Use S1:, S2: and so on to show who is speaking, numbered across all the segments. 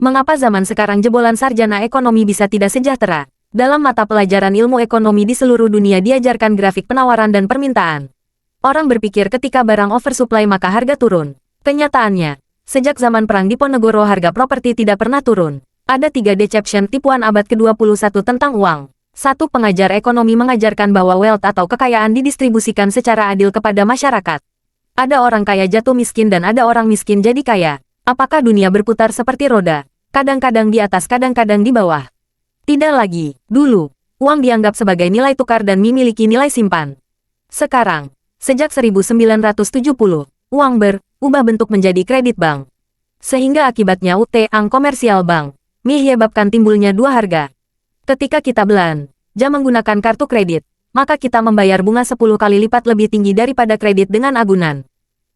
S1: Mengapa zaman sekarang jebolan sarjana ekonomi bisa tidak sejahtera? Dalam mata pelajaran ilmu ekonomi di seluruh dunia diajarkan grafik penawaran dan permintaan. Orang berpikir ketika barang oversupply maka harga turun. Kenyataannya, sejak zaman perang Diponegoro harga properti tidak pernah turun. Ada 3 deception tipuan abad ke-21 tentang uang. 1. Pengajar ekonomi mengajarkan bahwa wealth atau kekayaan didistribusikan secara adil kepada masyarakat. Ada orang kaya jatuh miskin dan ada orang miskin jadi kaya. Apakah dunia berputar seperti roda? Kadang-kadang di atas, kadang-kadang di bawah. Tidak lagi. Dulu, uang dianggap sebagai nilai tukar dan memiliki nilai simpan. Sekarang, sejak 1970, uang berubah bentuk menjadi kredit bank. Sehingga akibatnya utang komersial bank menyebabkan timbulnya 2 harga. Ketika kita belanja menggunakan kartu kredit, maka kita membayar bunga 10 kali lipat lebih tinggi daripada kredit dengan agunan.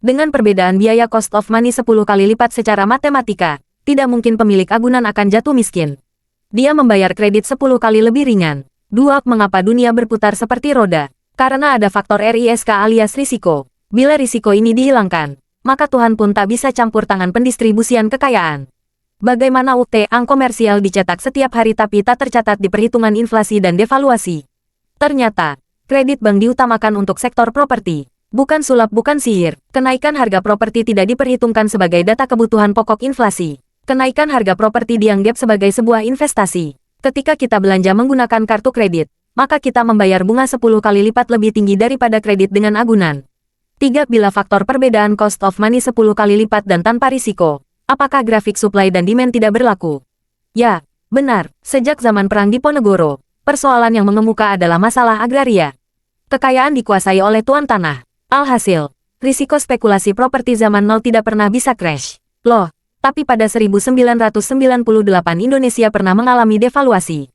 S1: Dengan perbedaan biaya cost of money 10 kali lipat secara matematika, tidak mungkin pemilik agunan akan jatuh miskin. Dia membayar kredit 10 kali lebih ringan. 2. Mengapa dunia berputar seperti roda? Karena ada faktor risk alias risiko. Bila risiko ini dihilangkan, maka Tuhan pun tak bisa campur tangan pendistribusian kekayaan. Bagaimana utang komersial dicetak setiap hari tapi tak tercatat di perhitungan inflasi dan devaluasi? Ternyata, kredit bank diutamakan untuk sektor properti. Bukan sulap, bukan sihir. Kenaikan harga properti tidak diperhitungkan sebagai data kebutuhan pokok inflasi. Kenaikan harga properti dianggap sebagai sebuah investasi. Ketika kita belanja menggunakan kartu kredit, maka kita membayar bunga 10 kali lipat lebih tinggi daripada kredit dengan agunan. 3. Bila faktor perbedaan cost of money 10 kali lipat dan tanpa risiko, apakah grafik supply dan demand tidak berlaku? Ya, benar. Sejak zaman perang Diponegoro, persoalan yang mengemuka adalah masalah agraria. Kekayaan dikuasai oleh tuan tanah. Alhasil, risiko spekulasi properti zaman nol tidak pernah bisa crash. Loh, tapi pada 1998 Indonesia pernah mengalami devaluasi.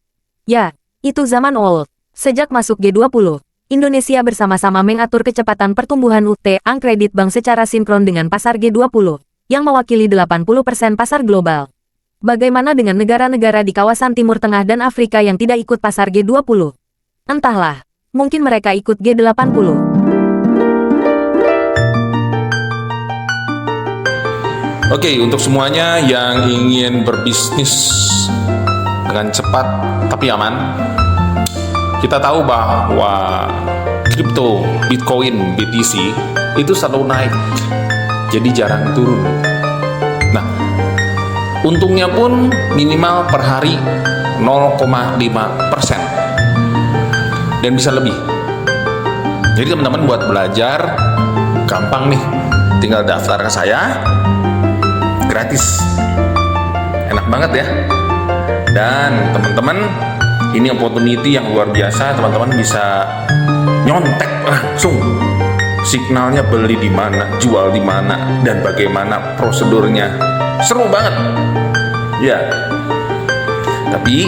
S1: Ya, itu zaman old. Sejak masuk G20, Indonesia bersama-sama mengatur kecepatan pertumbuhan utang kredit bank secara sinkron dengan pasar G20, yang mewakili 80% pasar global. Bagaimana dengan negara-negara di kawasan Timur Tengah dan Afrika yang tidak ikut pasar G20? Entahlah, mungkin mereka ikut G80.
S2: Oke, untuk semuanya yang ingin berbisnis dengan cepat tapi aman, kita tahu bahwa kripto, Bitcoin, BTC itu selalu naik, jadi jarang turun. Nah, untungnya pun minimal per hari 0,5% dan bisa lebih. Jadi teman-teman buat belajar gampang nih, tinggal daftar ke saya. Gratis, enak banget ya. Dan teman-teman, ini opportunity yang luar biasa. Teman-teman bisa nyontek langsung signalnya beli di mana, jual di mana, dan bagaimana prosedurnya. Seru banget ya. Tapi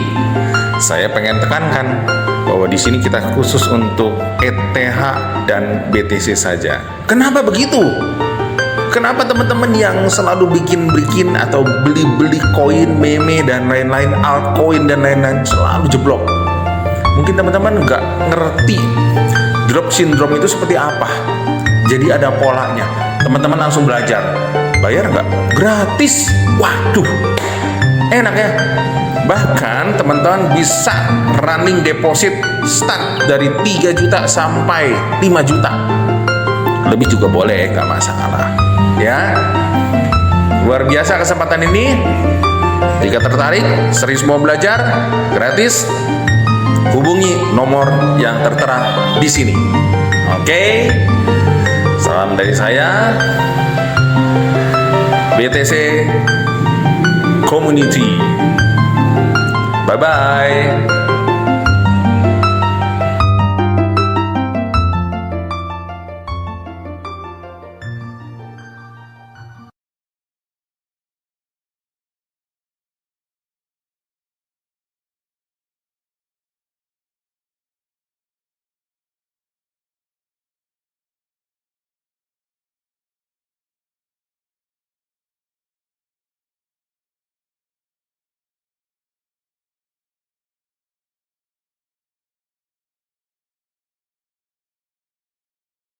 S2: saya pengen tekankan bahwa di sini kita khusus untuk ETH dan BTC saja. Kenapa begitu? Kenapa teman-teman yang selalu bikin atau beli koin, meme, dan lain-lain, altcoin dan lain-lain selalu jeblok? Mungkin teman-teman nggak ngerti drop syndrome itu seperti apa. Jadi ada polanya. Teman-teman langsung belajar. Bayar nggak? Gratis. Waduh, enak ya. Bahkan teman-teman bisa running deposit start dari 3 juta sampai 5 juta. Lebih juga boleh, nggak masalah. Ya, luar biasa kesempatan ini. Jika tertarik, serius mau belajar, gratis, hubungi nomor yang tertera di sini. Oke, salam dari saya, BTC Community. Bye-bye.